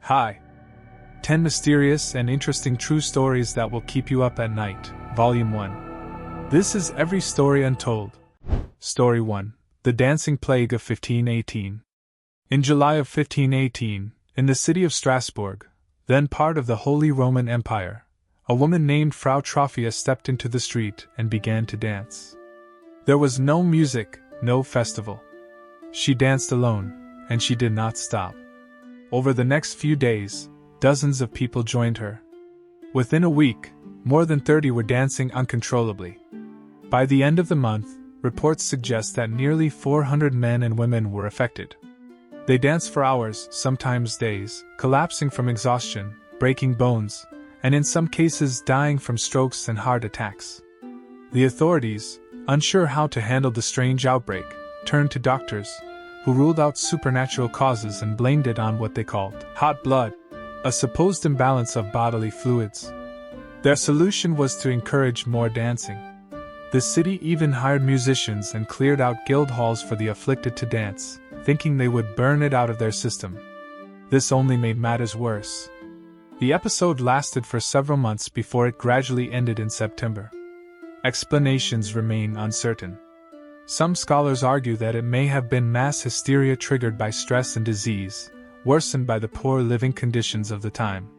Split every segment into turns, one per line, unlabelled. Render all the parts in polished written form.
Hi. 10 Mysterious and Interesting True Stories That Will Keep You Up at Night, Volume 1. This is Every Story Untold. Story 1. The Dancing Plague of 1518. In July of 1518, in the city of Strasbourg, then part of the Holy Roman Empire, a woman named Frau Trophia stepped into the street and began to dance. There was no music, no festival. She danced alone, and she did not stop. Over the next few days, dozens of people joined her. Within a week, more than 30 were dancing uncontrollably. By the end of the month, reports suggest that nearly 400 men and women were affected. They danced for hours, sometimes days, collapsing from exhaustion, breaking bones, and in some cases dying from strokes and heart attacks. The authorities, unsure how to handle the strange outbreak, turned to doctors, who ruled out supernatural causes and blamed it on what they called hot blood, a supposed imbalance of bodily fluids. Their solution was to encourage more dancing. The city even hired musicians and cleared out guild halls for the afflicted to dance, thinking they would burn it out of their system. This only made matters worse. The episode lasted for several months before it gradually ended in September. Explanations remain uncertain. Some scholars argue that it may have been mass hysteria triggered by stress and disease, worsened by the poor living conditions of the time.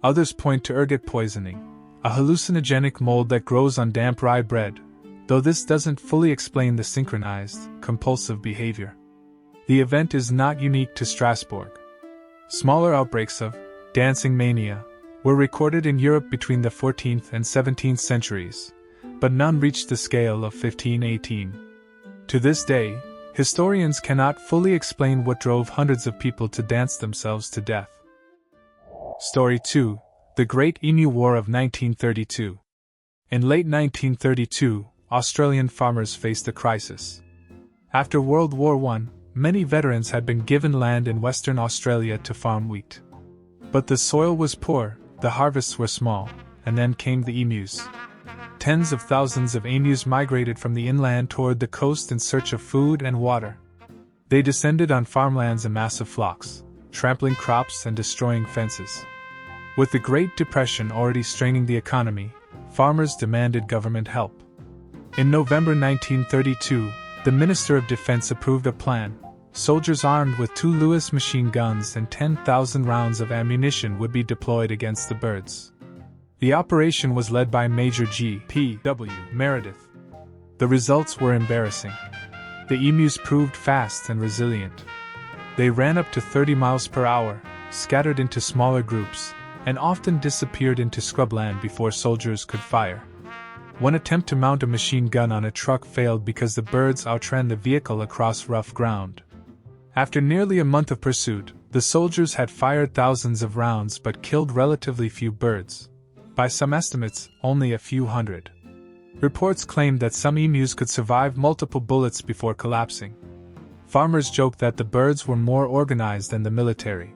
Others point to ergot poisoning, a hallucinogenic mold that grows on damp rye bread, though this doesn't fully explain the synchronized, compulsive behavior. The event is not unique to Strasbourg. Smaller outbreaks of dancing mania were recorded in Europe between the 14th and 17th centuries, but none reached the scale of 1518. To this day, historians cannot fully explain what drove hundreds of people to dance themselves to death. Story 2. The Great Emu War of 1932. In late 1932, Australian farmers faced a crisis. After World War I, many veterans had been given land in Western Australia to farm wheat. But the soil was poor, the harvests were small, and then came the emus. Tens of thousands of emus migrated from the inland toward the coast in search of food and water. They descended on farmlands in massive flocks, trampling crops and destroying fences. With the Great Depression already straining the economy, farmers demanded government help. In November 1932, the Minister of Defense approved a plan. Soldiers armed with 2 Lewis machine guns and 10,000 rounds of ammunition would be deployed against the birds. The operation was led by Major G.P.W. Meredith. The results were embarrassing. The emus proved fast and resilient. They ran up to 30 miles per hour, scattered into smaller groups, and often disappeared into scrubland before soldiers could fire. One attempt to mount a machine gun on a truck failed because the birds outran the vehicle across rough ground. After nearly a month of pursuit, the soldiers had fired thousands of rounds but killed relatively few birds. By some estimates, only a few hundred. Reports claimed that some emus could survive multiple bullets before collapsing. Farmers joked that the birds were more organized than the military.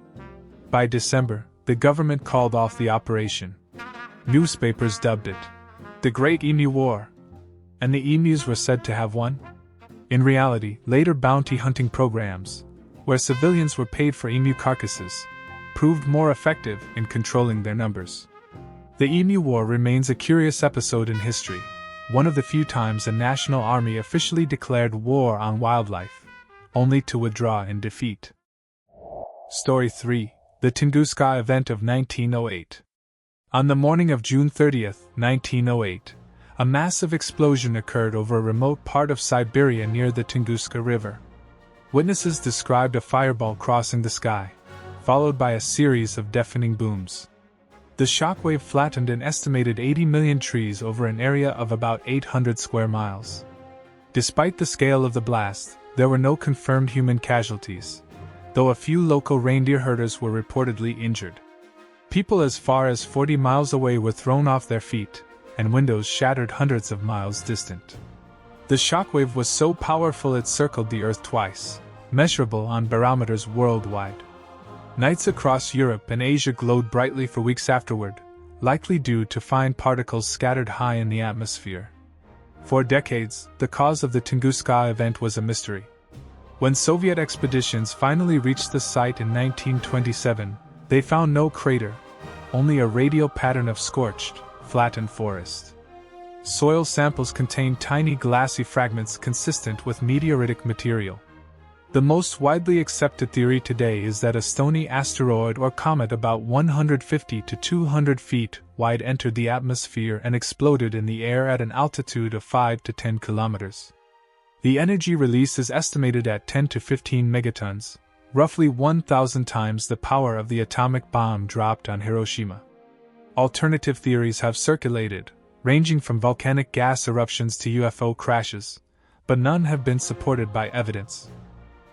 By December, the government called off the operation. Newspapers dubbed it the Great Emu War, and the emus were said to have won. In reality, later bounty hunting programs, where civilians were paid for emu carcasses, proved more effective in controlling their numbers. The Emu War remains a curious episode in history, one of the few times a national army officially declared war on wildlife, only to withdraw in defeat. Story 3. The Tunguska Event of 1908. On the morning of June 30, 1908, a massive explosion occurred over a remote part of Siberia near the Tunguska River. Witnesses described a fireball crossing the sky, followed by a series of deafening booms. The shockwave flattened an estimated 80 million trees over an area of about 800 square miles. Despite the scale of the blast, there were no confirmed human casualties, though a few local reindeer herders were reportedly injured. People as far as 40 miles away were thrown off their feet, and windows shattered hundreds of miles distant. The shockwave was so powerful it circled the Earth twice, measurable on barometers worldwide. Nights across Europe and Asia glowed brightly for weeks afterward, likely due to fine particles scattered high in the atmosphere. For decades, the cause of the Tunguska event was a mystery. When Soviet expeditions finally reached the site in 1927, They found no crater, only a radial pattern of scorched, flattened forest. Soil samples contained tiny glassy fragments consistent with meteoritic material. The most widely accepted theory today is that a stony asteroid or comet about 150 to 200 feet wide entered the atmosphere and exploded in the air at an altitude of 5 to 10 kilometers. The energy release is estimated at 10 to 15 megatons, roughly 1,000 times the power of the atomic bomb dropped on Hiroshima. Alternative theories have circulated, ranging from volcanic gas eruptions to UFO crashes, but none have been supported by evidence.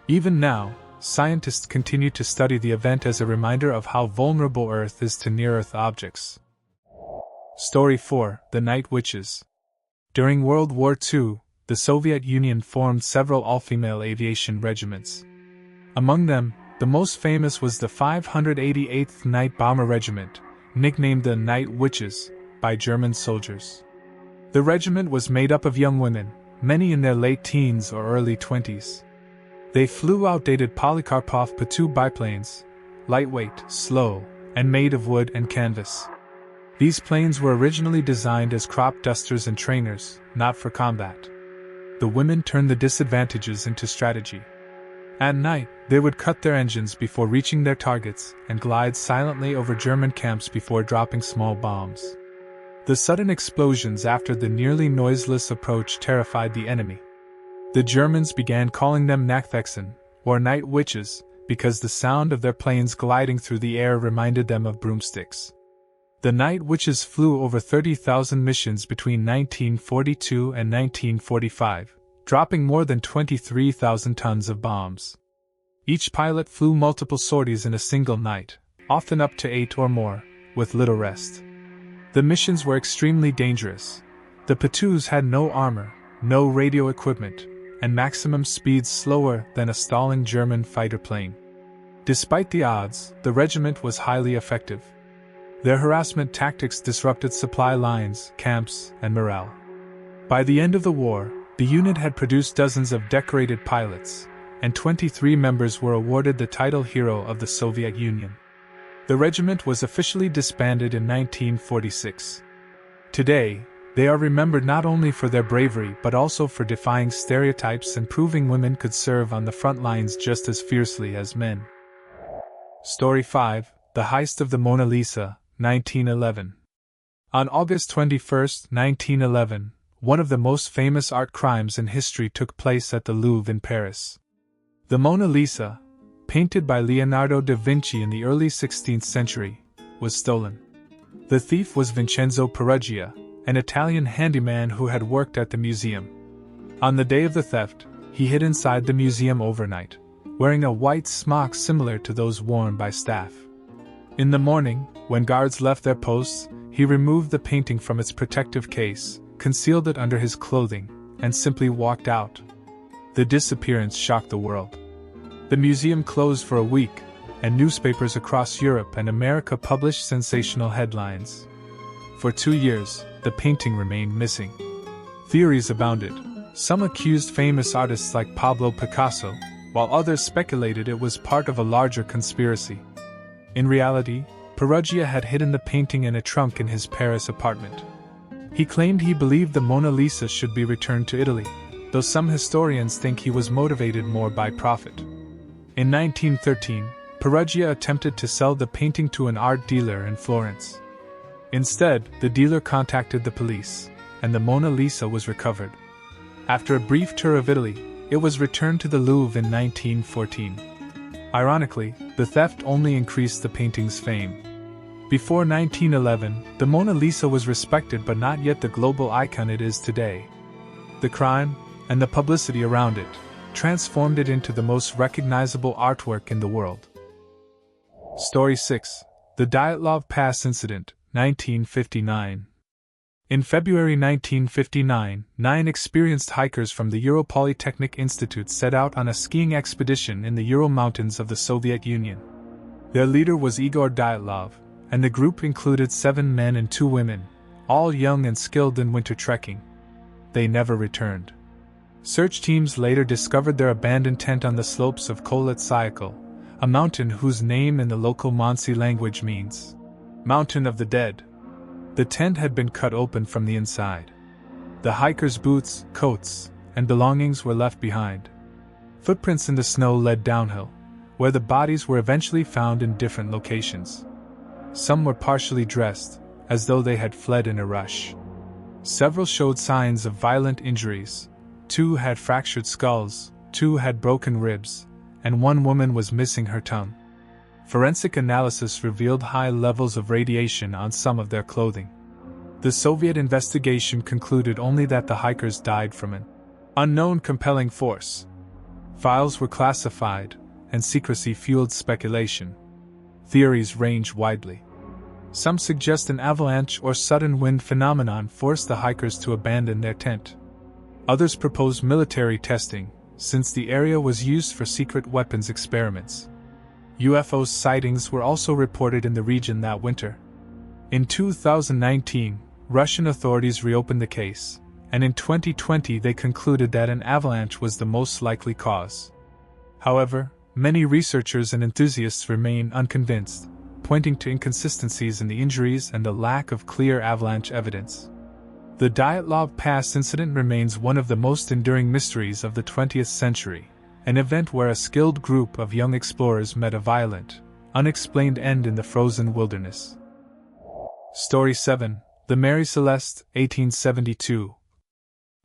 Even now, scientists continue to study the event as a reminder of how vulnerable Earth is to near-Earth objects. Story 4: The Night Witches. During World War II, the Soviet Union formed several all-female aviation regiments. Among them, the most famous was the 588th Night Bomber Regiment, nicknamed the Night Witches, by German soldiers. The regiment was made up of young women, many in their late teens or early 20s. They flew outdated Polikarpov P-2 biplanes, lightweight, slow, and made of wood and canvas. These planes were originally designed as crop dusters and trainers, not for combat. The women turned the disadvantages into strategy. At night, they would cut their engines before reaching their targets and glide silently over German camps before dropping small bombs. The sudden explosions after the nearly noiseless approach terrified the enemy. The Germans began calling them Nachthexen, or night witches, because the sound of their planes gliding through the air reminded them of broomsticks. The Night Witches flew over 30,000 missions between 1942 and 1945, dropping more than 23,000 tons of bombs. Each pilot flew multiple sorties in a single night, often up to 8 or more, with little rest. The missions were extremely dangerous. The P-2s had no armor, no radio equipment, and maximum speeds slower than a stalling German fighter plane. Despite the odds, the regiment was highly effective. Their harassment tactics disrupted supply lines, camps, and morale. By the end of the war, the unit had produced dozens of decorated pilots, and 23 members were awarded the title Hero of the Soviet Union. The regiment was officially disbanded in 1946. Today, they are remembered not only for their bravery but also for defying stereotypes and proving women could serve on the front lines just as fiercely as men. Story 5: The Heist of the Mona Lisa, 1911. On August 21, 1911, one of the most famous art crimes in history took place at the Louvre in Paris. The Mona Lisa, painted by Leonardo da Vinci in the early 16th century, was stolen. The thief was Vincenzo Peruggia, an Italian handyman who had worked at the museum. On the day of the theft, he hid inside the museum overnight, wearing a white smock similar to those worn by staff. In the morning, when guards left their posts, he removed the painting from its protective case, concealed it under his clothing, and simply walked out. The disappearance shocked the world. The museum closed for a week, and newspapers across Europe and America published sensational headlines. For 2 years, the painting remained missing. Theories abounded. Some accused famous artists like Pablo Picasso, while others speculated it was part of a larger conspiracy. In reality, Peruggia had hidden the painting in a trunk in his Paris apartment. He claimed he believed the Mona Lisa should be returned to Italy, though some historians think he was motivated more by profit. In 1913, Peruggia attempted to sell the painting to an art dealer in Florence. Instead, the dealer contacted the police, and the Mona Lisa was recovered. After a brief tour of Italy, it was returned to the Louvre in 1914. Ironically, the theft only increased the painting's fame. Before 1911, the Mona Lisa was respected but not yet the global icon it is today. The crime, and the publicity around it, transformed it into the most recognizable artwork in the world. Story 6: The Dyatlov Pass Incident, 1959. In February 1959, 9 experienced hikers from the Ural Polytechnic Institute set out on a skiing expedition in the Ural Mountains of the Soviet Union. Their leader was Igor Dyatlov, and the group included 7 men and 2 women, all young and skilled in winter trekking. They never returned. Search teams later discovered their abandoned tent on the slopes of Kholat Syakhl, a mountain whose name in the local Mansi language means Mountain of the Dead. The tent had been cut open from the inside. The hikers' boots, coats, and belongings were left behind. Footprints in the snow led downhill, where the bodies were eventually found in different locations. Some were partially dressed, as though they had fled in a rush. Several showed signs of violent injuries. 2 had fractured skulls, 2 had broken ribs, and 1 woman was missing her tongue. Forensic analysis revealed high levels of radiation on some of their clothing. The Soviet investigation concluded only that the hikers died from an unknown compelling force. Files were classified, and secrecy fueled speculation. Theories range widely. Some suggest an avalanche or sudden wind phenomenon forced the hikers to abandon their tent. Others propose military testing, since the area was used for secret weapons experiments. UFO sightings were also reported in the region that winter. In 2019, Russian authorities reopened the case, and in 2020 they concluded that an avalanche was the most likely cause. However, many researchers and enthusiasts remain unconvinced, pointing to inconsistencies in the injuries and a lack of clear avalanche evidence. The Dyatlov Pass Incident remains one of the most enduring mysteries of the 20th century, an event where a skilled group of young explorers met a violent, unexplained end in the frozen wilderness. Story 7. The Mary Celeste, 1872.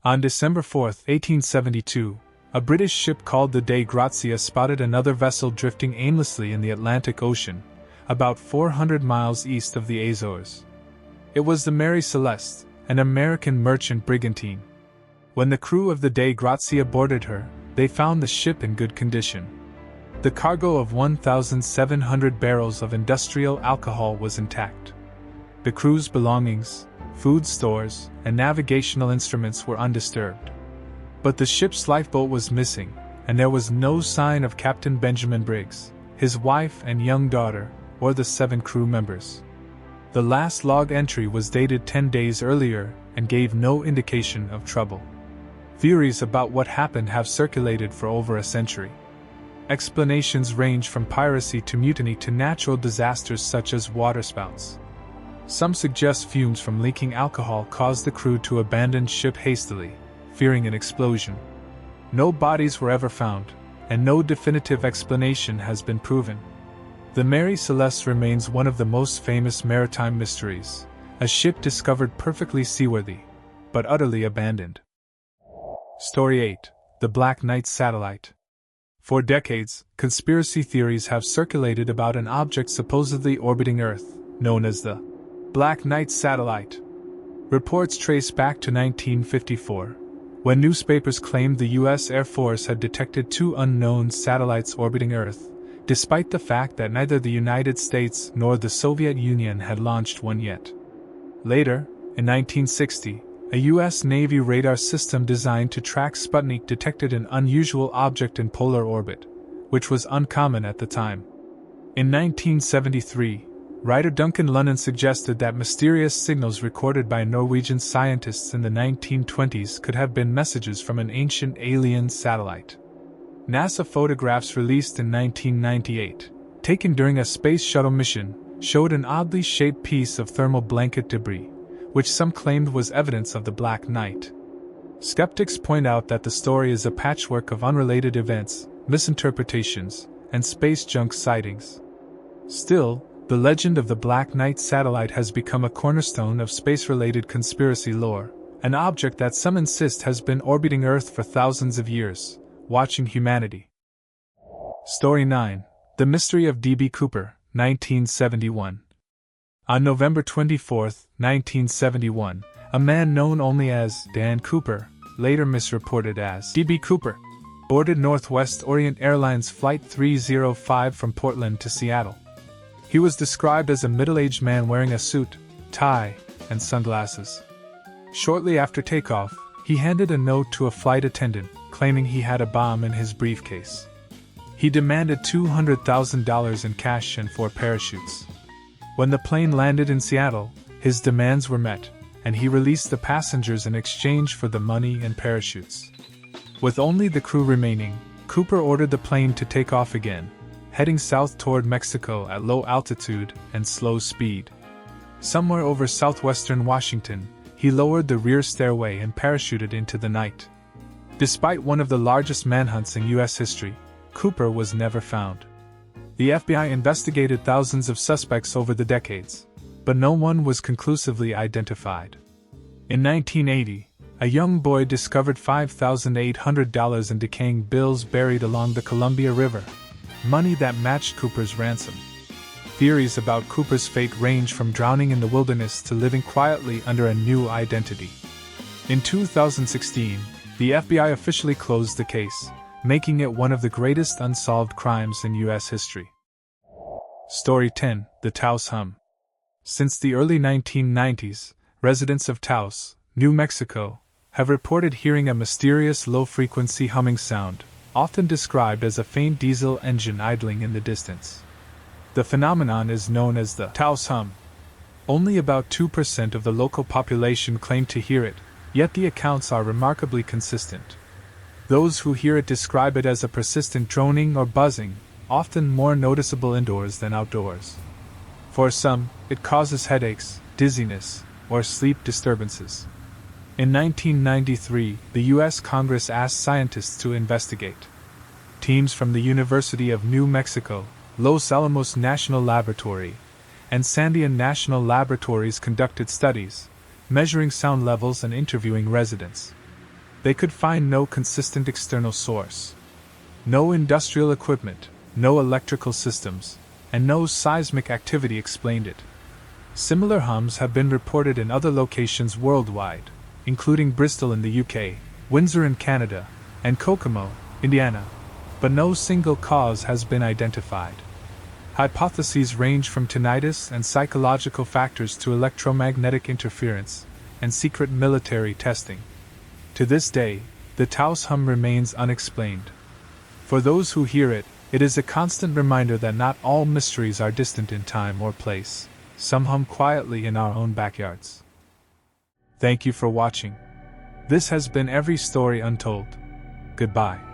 On December 4, 1872, a British ship called the Dei Grazia spotted another vessel drifting aimlessly in the Atlantic Ocean, about 400 miles east of the Azores. It was the Mary Celeste, an American merchant brigantine. When the crew of the Dei Grazia boarded her, they found the ship in good condition. The cargo of 1,700 barrels of industrial alcohol was intact. The crew's belongings, food stores, and navigational instruments were undisturbed. But the ship's lifeboat was missing, and there was no sign of Captain Benjamin Briggs, his wife and young daughter, or the 7 crew members. The last log entry was dated 10 days earlier and gave no indication of trouble. Theories about what happened have circulated for over a century. Explanations range from piracy to mutiny to natural disasters such as waterspouts. Some suggest fumes from leaking alcohol caused the crew to abandon ship hastily, fearing an explosion. No bodies were ever found, and no definitive explanation has been proven. The Mary Celeste remains one of the most famous maritime mysteries, a ship discovered perfectly seaworthy, but utterly abandoned. Story 8. The Black Knight Satellite. For decades, conspiracy theories have circulated about an object supposedly orbiting Earth, known as the Black Knight Satellite. Reports trace back to 1954, when newspapers claimed the U.S. Air Force had detected 2 unknown satellites orbiting Earth, despite the fact that neither the United States nor the Soviet Union had launched one yet. Later, in 1960, a U.S. Navy radar system designed to track Sputnik detected an unusual object in polar orbit, which was uncommon at the time. In 1973, writer Duncan Lunnan suggested that mysterious signals recorded by Norwegian scientists in the 1920s could have been messages from an ancient alien satellite. NASA photographs released in 1998, taken during a space shuttle mission, showed an oddly shaped piece of thermal blanket debris, which some claimed was evidence of the Black Knight. Skeptics point out that the story is a patchwork of unrelated events, misinterpretations, and space junk sightings. Still, the legend of the Black Knight satellite has become a cornerstone of space-related conspiracy lore, an object that some insist has been orbiting Earth for thousands of years, watching humanity. Story 9. The Mystery of D.B. Cooper, 1971. On November 24, 1971, a man known only as Dan Cooper, later misreported as D.B. Cooper, boarded Northwest Orient Airlines Flight 305 from Portland to Seattle. He was described as a middle-aged man wearing a suit, tie, and sunglasses. Shortly after takeoff, he handed a note to a flight attendant, claiming he had a bomb in his briefcase. He demanded $200,000 in cash and 4 parachutes. When the plane landed in Seattle, his demands were met, and he released the passengers in exchange for the money and parachutes. With only the crew remaining, Cooper ordered the plane to take off again, heading south toward Mexico at low altitude and slow speed. Somewhere over southwestern Washington, he lowered the rear stairway and parachuted into the night. Despite one of the largest manhunts in U.S. history, Cooper was never found. The FBI investigated thousands of suspects over the decades, but no one was conclusively identified. In 1980, a young boy discovered $5,800 in decaying bills buried along the Columbia River, money that matched Cooper's ransom. Theories about Cooper's fate range from drowning in the wilderness to living quietly under a new identity. In 2016, the FBI officially closed the case, making it one of the greatest unsolved crimes in U.S. history. Story 10: The Taos Hum. Since the early 1990s, residents of Taos, New Mexico, have reported hearing a mysterious low-frequency humming sound, often described as a faint diesel engine idling in the distance. The phenomenon is known as the Taos Hum. Only about 2% of the local population claim to hear it, yet the accounts are remarkably consistent. Those who hear it describe it as a persistent droning or buzzing, often more noticeable indoors than outdoors. For some, it causes headaches, dizziness, or sleep disturbances. In 1993, the U.S. Congress asked scientists to investigate. Teams from the University of New Mexico, Los Alamos National Laboratory, and Sandia National Laboratories conducted studies, measuring sound levels and interviewing residents. They could find no consistent external source. No industrial equipment, no electrical systems, and no seismic activity explained it. Similar hums have been reported in other locations worldwide, including Bristol in the UK, Windsor in Canada, and Kokomo, Indiana, but no single cause has been identified. Hypotheses range from tinnitus and psychological factors to electromagnetic interference and secret military testing. To this day, the Taos Hum remains unexplained. For those who hear it, it is a constant reminder that not all mysteries are distant in time or place. Some hum quietly in our own backyards. Thank you for watching. This has been Every Story Untold. Goodbye.